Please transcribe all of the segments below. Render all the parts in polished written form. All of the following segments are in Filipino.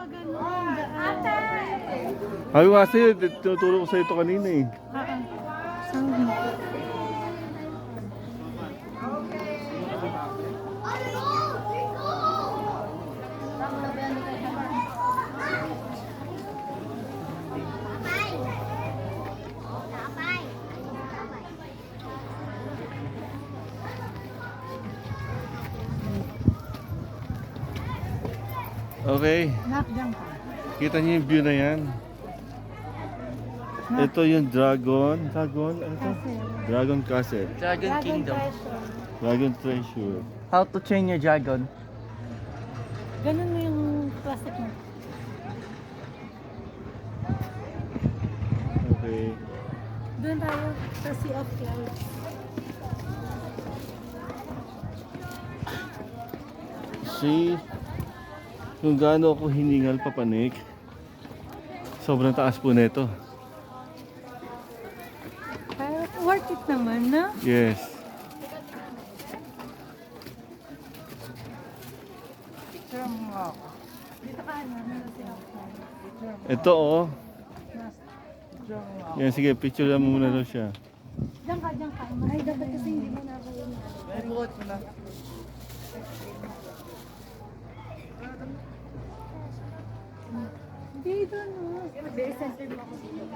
pa ganun. Ate! Ay, kasi tinuturo ko sa ito kanina eh. Saan? Okay, Nak, dyan ka. kita niyo yung view na yan. Ito yung Dragon. Dragon? Ano to? Dragon Castle. Dragon Kingdom. Dragon Treasure. How to train your dragon. Ganun mo yung plastic mo. Okay. Doon tayo sa Sea of Clouds. See kung gaano ako hiningal papanik. Sobrang taas po nito. Pero worth it naman, no? Yes. Dito ka, ano? Sa Sea of Clouds. Ito oh. Yan, sige, picture lang muna daw siya. Diyan ka, diyan ka. Ay, dapat kasi hindi mo na kayo na. May bukod mo na. Hindi, doon, no? Very center mo ako dito.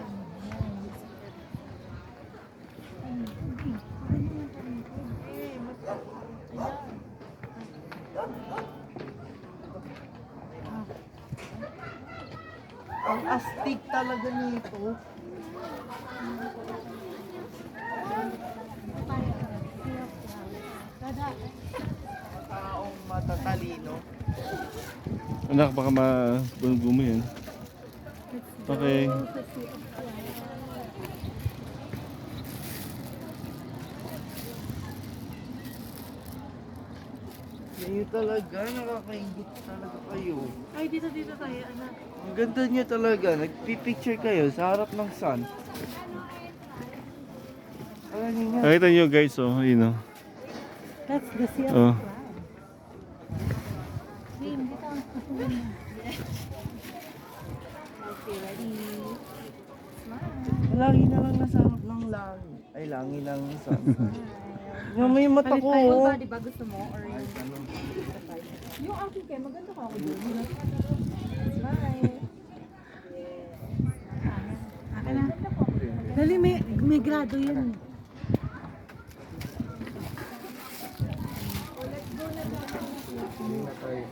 Ang astig talaga nito. Taong matatalino. Anak, baka mabulgo mo yan. Okay. Kayo talaga, nakakaingit talaga kayo. Ay, dito tayo, anak. Ang ganda niya talaga, nagpipicture kayo sa harap ng sun. Alam niyo nga. Nakita niyo guys, oh, yun oh. That's the Sea of Oh. Clouds. Game, dito ang kasunod na. Okay, ready? Smile. Lagi na lang nasa harap ng langit. Ay, langit ng sun. Yung may mata ko. Palit tayo oh. ba? Di ba gusto mo? Or yung akin kayo, maganda ka ako doon. Smile. Akin na. Dali, may grado yan.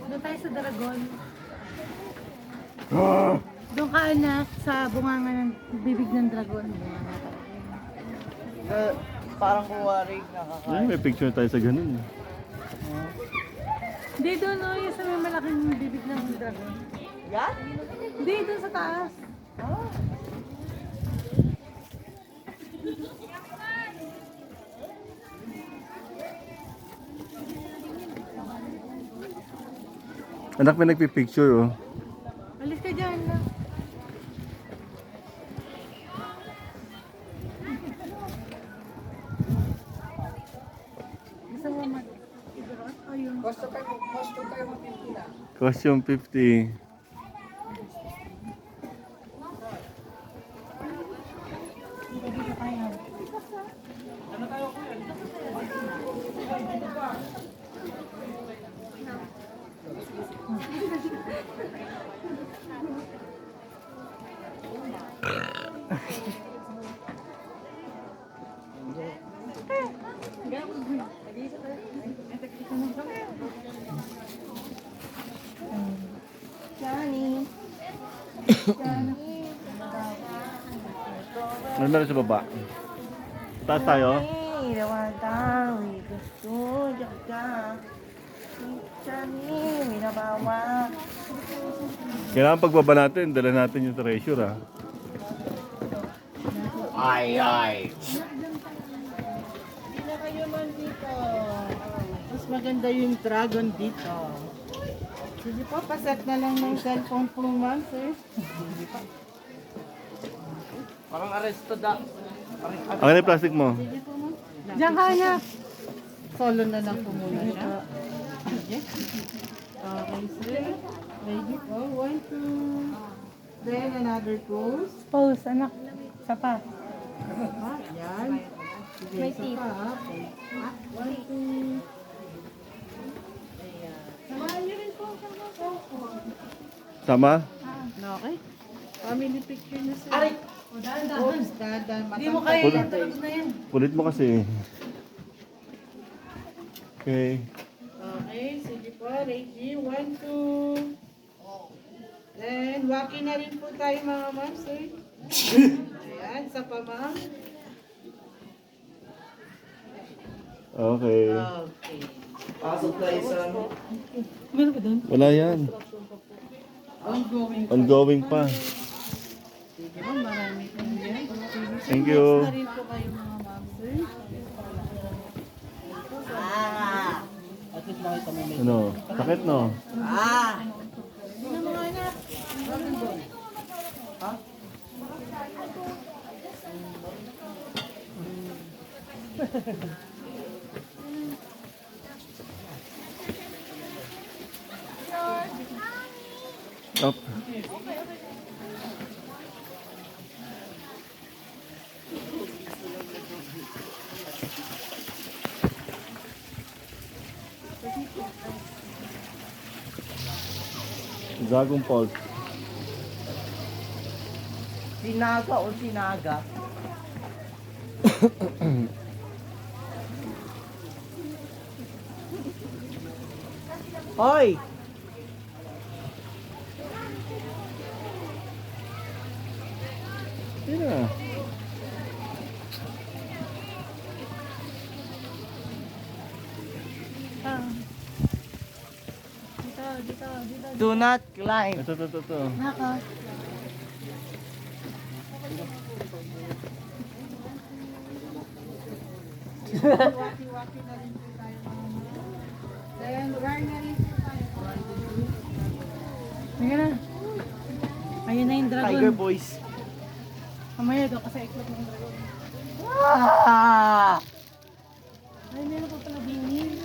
Doon tayo sa Dragon. Doon ka anak sa bunganga ng bibig ng dragon. Parang kuwari Ay, nakakain. may picture tayo sa ganun. Hindi doon no, yung sa may malaking bibig ng dragon. Yan? Hindi, doon sa taas. Anak, may nagpipicture oh. Alis ka dyan. No? Gusto mo mag-ibrot? Ayun. Costume 50. Dito tayo. Johnny. Ano meron sa baba? Taas tayo? Johnny, dawadawi, gusto, jaga. Johnny, minabawa. Kailangan pagbaba natin, dala natin yung treasure ah. Ay, ay. Hindi na kayo man dito. Mas maganda yung dragon dito. Sige po, paset na lang ng cellphone po, ma'am, sir. Parang aresto da. Ang yung plastic mo? Sige po, ma'am. Diyan ka anak. Solo na lang po muna siya. Okay, sir. Ready po. 1, 2. Then another pose. Pose, anak. Sapa. Ah, yan. Sige, May isa tip. pa. 1, 2. Ayan. Samahan niyo rin po. Sama? Okay. Family picture na sila. Aray! Oops, dadan. Hindi mo kayo yung talabos na yan. Kulit mo kasi. Okay. Okay, sige po. Ready? 1, 2. Then, walking na rin po tayo mga ma'am, sir. Ayan, sa pamang. Okay. Okay. Pasok tayo sa ano. Wala yan. Ongoing. Ongoing pa. Sige ma'am, marami po yan. Thank you. Na rin po kayo mga ma'am, sir. At least makita mo may... Ano? Sakit no? Sino mga anak? Ha? Up. Dragon Falls. Sinaga o sinaga? Hoy! Yeah. Do not climb. Ito. Naka. Waki-waki na rin po tayo mga ma'am. Then, run na rin po tayo. Sige na. Ayun na yung dragon. Tiger boys. Mamaya doon kasi iklog ng dragon. Ah! Ay, meron pa pala bingin.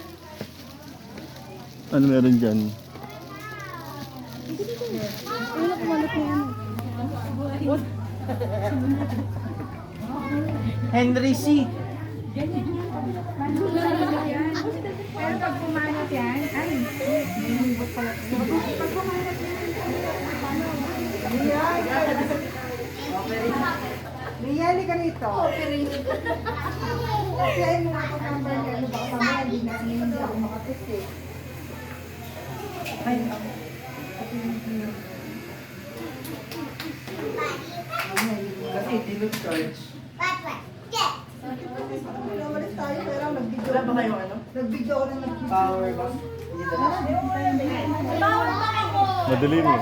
Ano meron dyan? Wala kumalat na ano. Henry C. Pero pag kumalat yan, ay, may humbot pala. Pag kumalat yan, Riyali ka rito. Kasi ay mga pag-number niya, ano ba, mamaya hindi ako makapit eh. Kasi dinut charge. Umalis tayo, pero nag-video. Wala ba kayong ano? Nag-video ako ng Power bank? Hindi na. Madilim eh.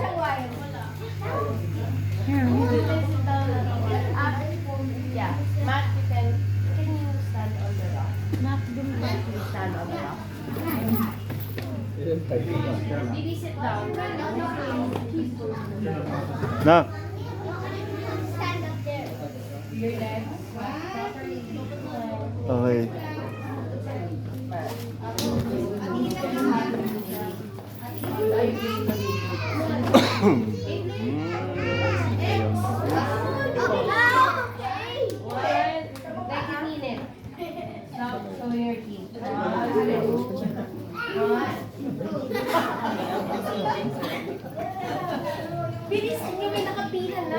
Yeah, Matt, can you stand on the rock? Matt, can you stand on the rock? Did he sit down? Nak, Stand up there. Your legs properly. okay. Like you mean it. Now, show your teeth. Bilisan niyo, may nakapila na.